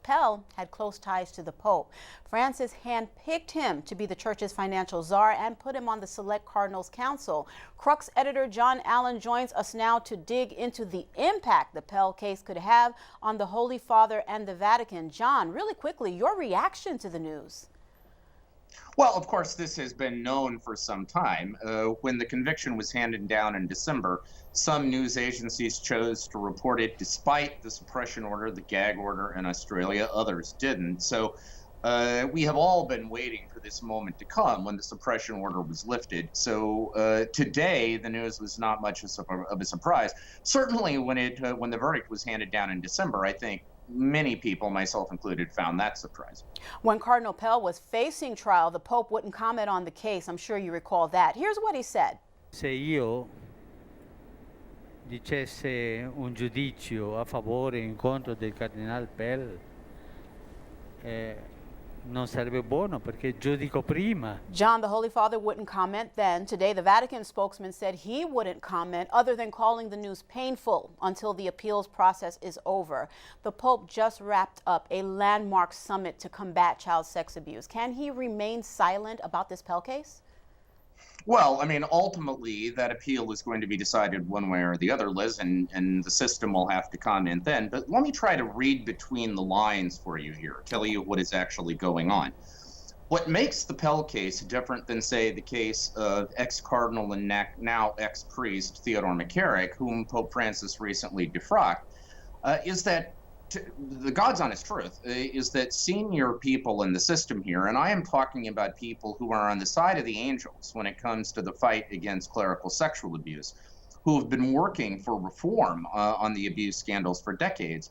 Pell had close ties to the Pope. Francis handpicked him to be the church's financial czar and put him on the Select Cardinals Council. Crux editor John Allen joins us now to dig into the impact the Pell case could have on the Holy Father and the Vatican. John, really quickly, your reaction to the news. Well, of course, this has been known for some time. When the conviction was handed down in December, some news agencies chose to report it despite the suppression order, the gag order in Australia. Others didn't. So we have all been waiting for this moment to come when the suppression order was lifted. So today, the news was not much of a surprise. Certainly when the verdict was handed down in December, I think many people, myself included, found that surprising. When Cardinal Pell was facing trial, the Pope wouldn't comment on the case. I'm sure you recall that. Here's what he said. Se io dicesse un giudizio a favore in contro del Cardinal Pell, non sarebbe buono perché giudico prima. John, the Holy Father wouldn't comment then. Today, the Vatican spokesman said he wouldn't comment other than calling the news painful until the appeals process is over. The Pope just wrapped up a landmark summit to combat child sex abuse. Can he remain silent about this Pell case? Well, I mean, ultimately, that appeal is going to be decided one way or the other, Liz, and the system will have to comment then. But let me try to read between the lines for you here, tell you what is actually going on. What makes the Pell case different than, say, the case of ex-cardinal and now ex-priest Theodore McCarrick, whom Pope Francis recently defrocked, is that the God's honest truth is that senior people in the system here, and I am talking about people who are on the side of the angels when it comes to the fight against clerical sexual abuse, who have been working for reform on the abuse scandals for decades,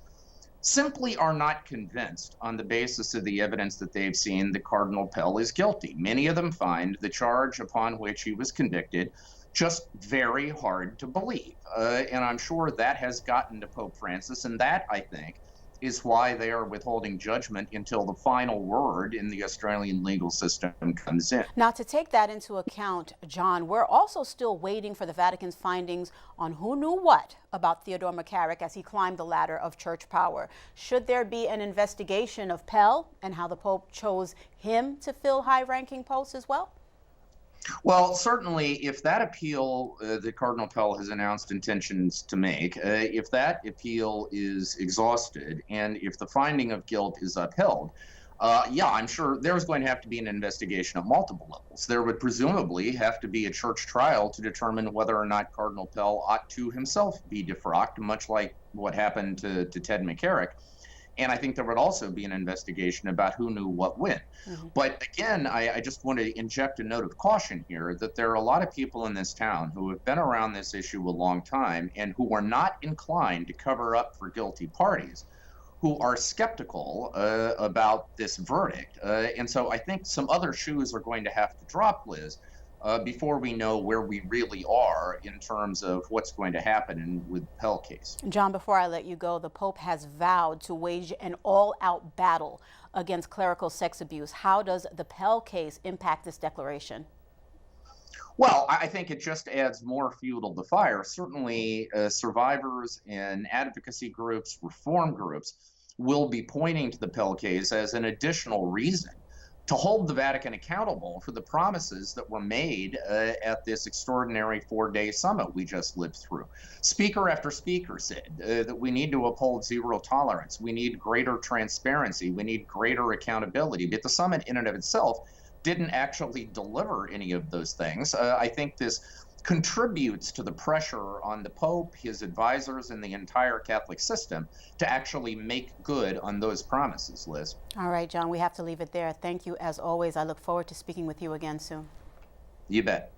simply are not convinced on the basis of the evidence that they've seen that Cardinal Pell is guilty. Many of them find the charge upon which he was convicted just very hard to believe. And I'm sure that has gotten to Pope Francis, and that, I think, is why they are withholding judgment until the final word in the Australian legal system comes in. Now, to take that into account, John, we're also still waiting for the Vatican's findings on who knew what about Theodore McCarrick as he climbed the ladder of church power. Should there be an investigation of Pell and how the Pope chose him to fill high-ranking posts as well? Well, certainly, if that appeal that Cardinal Pell has announced intentions to make, if that appeal is exhausted and if the finding of guilt is upheld, yeah, I'm sure there's going to have to be an investigation at multiple levels. There would presumably have to be a church trial to determine whether or not Cardinal Pell ought to himself be defrocked, much like what happened to Ted McCarrick. And I think there would also be an investigation about who knew what when. Mm-hmm. But again, I just want to inject a note of caution here that there are a lot of people in this town who have been around this issue a long time and who are not inclined to cover up for guilty parties, who are skeptical about this verdict. And so I think some other shoes are going to have to drop, Liz, before we know where we really are in terms of what's going to happen with the Pell case. John, before I let you go, the Pope has vowed to wage an all-out battle against clerical sex abuse. How does the Pell case impact this declaration? Well, I think it just adds more fuel to the fire. Certainly, survivors and advocacy groups, reform groups, will be pointing to the Pell case as an additional reason to hold the Vatican accountable for the promises that were made at this extraordinary 4-day summit we just lived through. Speaker after speaker said that we need to uphold zero tolerance. We need greater transparency. We need greater accountability. But the summit in and of itself didn't actually deliver any of those things. I think this contributes to the pressure on the Pope, his advisors, and the entire Catholic system to actually make good on those promises, Liz. All right, John, we have to leave it there. Thank you as always. I look forward to speaking with you again soon. You bet.